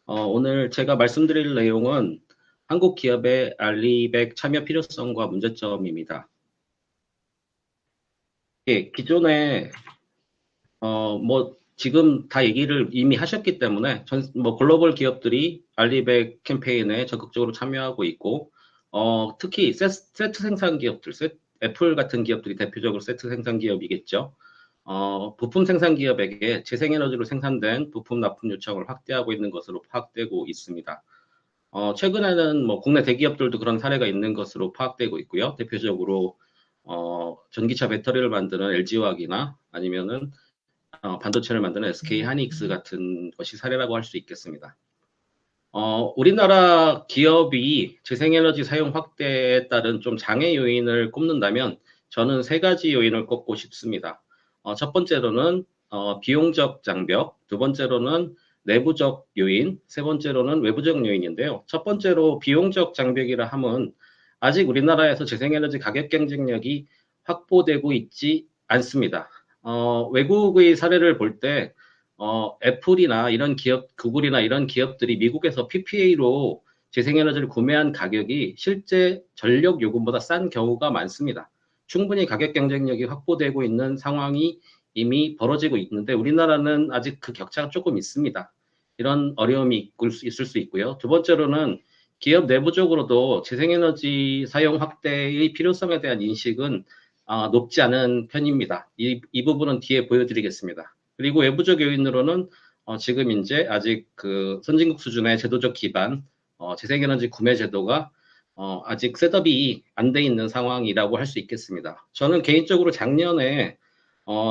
오늘 제가 말씀드릴 내용은 한국 기업의 알리백 참여 필요성과 문제점입니다. 예, 기존에 지금 다 얘기를 이미 하셨기 때문에 글로벌 기업들이 알리백 캠페인에 적극적으로 참여하고 있고 특히 세트 생산 기업들, 애플 같은 기업들이 대표적으로 세트 생산 기업이겠죠. 부품 생산 기업에게 재생에너지로 생산된 부품 납품 요청을 확대하고 있는 것으로 파악되고 있습니다. 최근에는 국내 대기업들도 그런 사례가 있는 것으로 파악되고 있고요. 대표적으로, 전기차 배터리를 만드는 LG화학이나 아니면은, 반도체를 만드는 SK 하이닉스 같은 것이 사례라고 할 수 있겠습니다. 우리나라 기업이 재생에너지 사용 확대에 따른 좀 장애 요인을 꼽는다면 저는 세 가지 요인을 꼽고 싶습니다. 첫 번째로는 비용적 장벽, 두 번째로는 내부적 요인, 세 번째로는 외부적 요인인데요. 첫 번째로 비용적 장벽이라 함은 아직 우리나라에서 재생에너지 가격 경쟁력이 확보되고 있지 않습니다. 외국의 사례를 볼때 애플이나 이런 기업, 구글이나 이런 기업들이 미국에서 PPA로 재생에너지를 구매한 가격이 실제 전력 요금보다 싼 경우가 많습니다. 충분히 가격 경쟁력이 확보되고 있는 상황이 이미 벌어지고 있는데 우리나라는 아직 그 격차가 조금 있습니다. 이런 어려움이 있을 수 있고요. 두 번째로는 기업 내부적으로도 재생에너지 사용 확대의 필요성에 대한 인식은 높지 않은 편입니다. 이 부분은 뒤에 보여드리겠습니다. 그리고 외부적 요인으로는 지금 이제 아직 그 선진국 수준의 제도적 기반, 재생에너지 구매 제도가 아직 셋업이 안 돼 있는 상황이라고 할 수 있겠습니다. 저는 개인적으로 작년에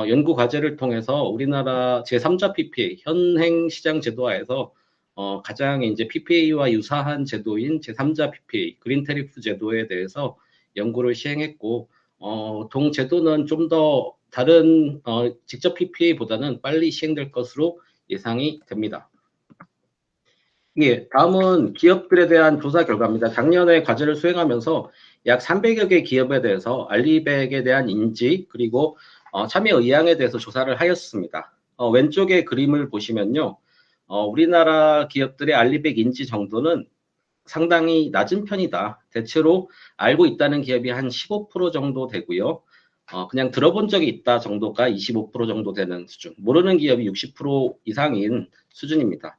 연구 과제를 통해서 우리나라 제3자 PPA, 현행 시장 제도화에서 가장 이제 PPA와 유사한 제도인 제3자 PPA, 그린 테리프 제도에 대해서 연구를 시행했고, 동 제도는 좀 더 다른 직접 PPA보다는 빨리 시행될 것으로 예상이 됩니다. 예, 다음은 기업들에 대한 조사 결과입니다. 작년에 과제를 수행하면서 약 300여 개 기업에 대해서 알리백에 대한 인지 그리고 참여 의향에 대해서 조사를 하였습니다. 왼쪽의 그림을 보시면요. 우리나라 기업들의 알리백 인지 정도는 상당히 낮은 편이다. 대체로 알고 있다는 기업이 한 15% 정도 되고요. 그냥 들어본 적이 있다 정도가 25% 정도 되는 수준. 모르는 기업이 60% 이상인 수준입니다.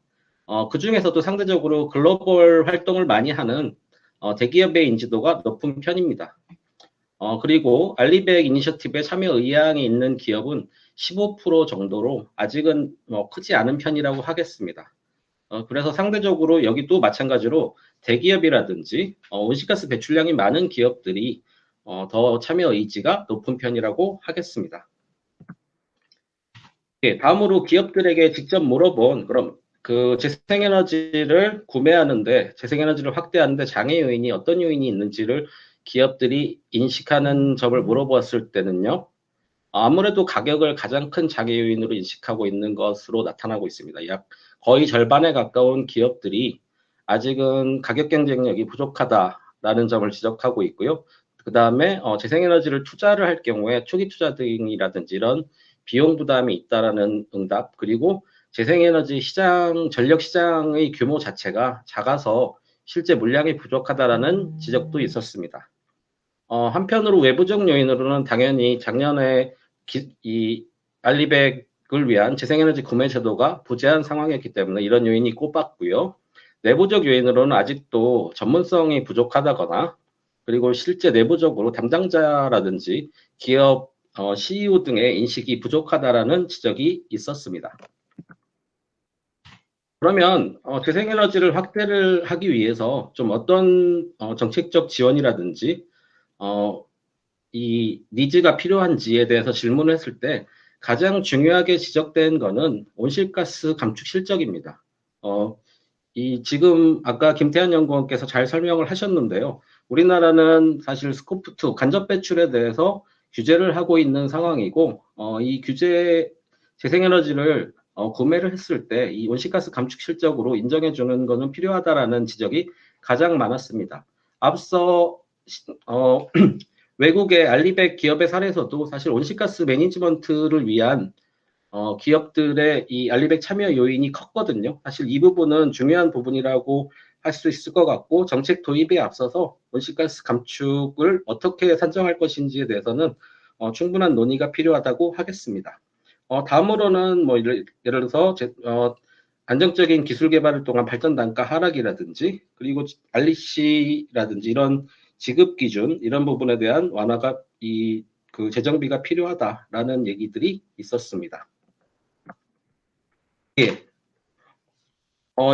그 중에서도 상대적으로 글로벌 활동을 많이 하는 대기업의 인지도가 높은 편입니다. 그리고 알리백 이니셔티브에 참여 의향이 있는 기업은 15% 정도로 아직은 크지 않은 편이라고 하겠습니다. 그래서 상대적으로 여기도 마찬가지로 대기업이라든지 온실가스 배출량이 많은 기업들이 더 참여 의지가 높은 편이라고 하겠습니다. 예, 다음으로 기업들에게 직접 물어본 그럼 그 재생에너지를 구매하는데 재생에너지를 확대하는데 장애 요인이 어떤 요인이 있는지를 기업들이 인식하는 점을 물어보았을 때는요. 아무래도 가격을 가장 큰 장애 요인으로 인식하고 있는 것으로 나타나고 있습니다. 약 거의 절반에 가까운 기업들이 아직은 가격 경쟁력이 부족하다라는 점을 지적하고 있고요. 그 다음에 재생에너지를 투자를 할 경우에 초기 투자 등이라든지 이런 비용 부담이 있다라는 응답, 그리고 재생에너지 시장, 전력 시장의 규모 자체가 작아서 실제 물량이 부족하다라는 지적도 있었습니다. 한편으로 외부적 요인으로는 당연히 작년에 이 알리백을 위한 재생에너지 구매 제도가 부재한 상황이었기 때문에 이런 요인이 꼽았고요. 내부적 요인으로는 아직도 전문성이 부족하다거나 그리고 실제 내부적으로 담당자라든지 기업 CEO 등의 인식이 부족하다라는 지적이 있었습니다. 그러면 재생에너지를 확대를 하기 위해서 좀 어떤 정책적 지원이라든지 이 니즈가 필요한지에 대해서 질문을 했을 때 가장 중요하게 지적된 거는 온실가스 감축 실적입니다. 지금 아까 김태환 연구원께서 잘 설명을 하셨는데요. 우리나라는 사실 스코프2 간접 배출에 대해서 규제를 하고 있는 상황이고, 이 규제 재생에너지를 구매를 했을 때 이 온실가스 감축 실적으로 인정해주는 것은 필요하다라는 지적이 가장 많았습니다. 앞서 외국의 알리백 기업의 사례에서도 사실 온실가스 매니지먼트를 위한 기업들의 이 알리백 참여 요인이 컸거든요. 사실 이 부분은 중요한 부분이라고 할 수 있을 것 같고, 정책 도입에 앞서서 온실가스 감축을 어떻게 산정할 것인지에 대해서는 충분한 논의가 필요하다고 하겠습니다. 다음으로는 뭐 예를 들어서 안정적인 기술 개발을 통한 발전 단가 하락이라든지, 그리고 REC라든지 이런 지급 기준 이런 부분에 대한 완화가 그 재정비가 필요하다라는 얘기들이 있었습니다. 예.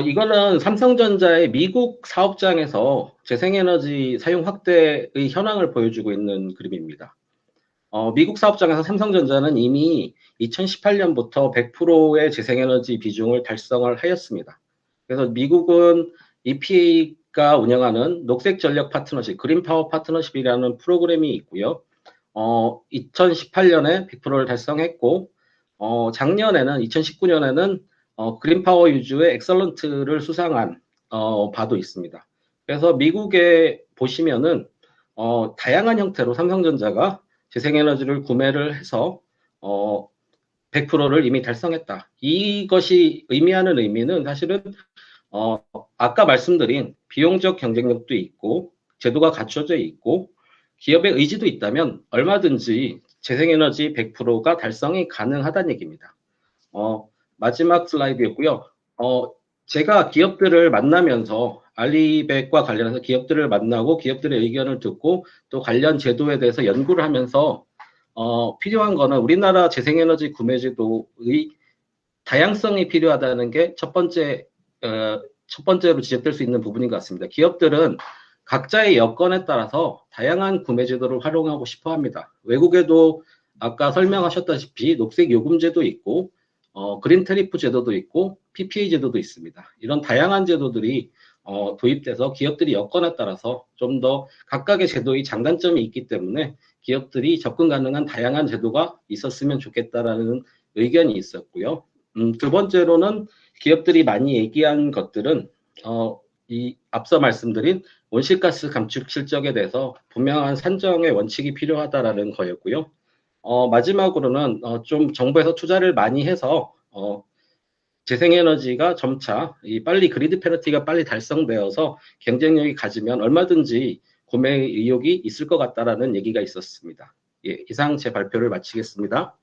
이거는 삼성전자의 미국 사업장에서 재생에너지 사용 확대의 현황을 보여주고 있는 그림입니다. 미국 사업장에서 삼성전자는 이미 2018년부터 100%의 재생에너지 비중을 달성을 하였습니다. 그래서 미국은 EPA가 운영하는 녹색 전력 파트너십, 그린 파워 파트너십이라는 프로그램이 있고요. 2018년에 100%를 달성했고, 작년에는 2019년에는 그린 파워 유주의 엑설런트를 수상한 바도 있습니다. 그래서 미국에 보시면은 다양한 형태로 삼성전자가 재생에너지를 구매를 해서 100%를 이미 달성했다. 이것이 의미하는 의미는 사실은 아까 말씀드린 비용적 경쟁력도 있고 제도가 갖춰져 있고 기업의 의지도 있다면 얼마든지 재생에너지 100%가 달성이 가능하다는 얘기입니다. 마지막 슬라이드였고요. 제가 기업들을 만나면서 알리백과 관련해서 기업들을 만나고 기업들의 의견을 듣고 또 관련 제도에 대해서 연구를 하면서 필요한 거는 우리나라 재생에너지 구매제도의 다양성이 필요하다는 게 첫 번째로 지적될 수 있는 부분인 것 같습니다. 기업들은 각자의 여건에 따라서 다양한 구매제도를 활용하고 싶어 합니다. 외국에도 아까 설명하셨다시피 녹색 요금제도 있고 그린 테리프 제도도 있고 PPA 제도도 있습니다. 이런 다양한 제도들이 도입돼서 기업들이 여건에 따라서 좀 더 각각의 제도의 장단점이 있기 때문에 기업들이 접근 가능한 다양한 제도가 있었으면 좋겠다라는 의견이 있었고요. 두 번째로는 기업들이 많이 얘기한 것들은 이 앞서 말씀드린 온실가스 감축 실적에 대해서 분명한 산정의 원칙이 필요하다라는 거였고요. 마지막으로는 좀 정부에서 투자를 많이 해서 재생에너지가 점차 빨리 그리드 패러티가 빨리 달성되어서 경쟁력이 가지면 얼마든지 구매 의욕이 있을 것 같다라는 얘기가 있었습니다. 예, 이상 제 발표를 마치겠습니다.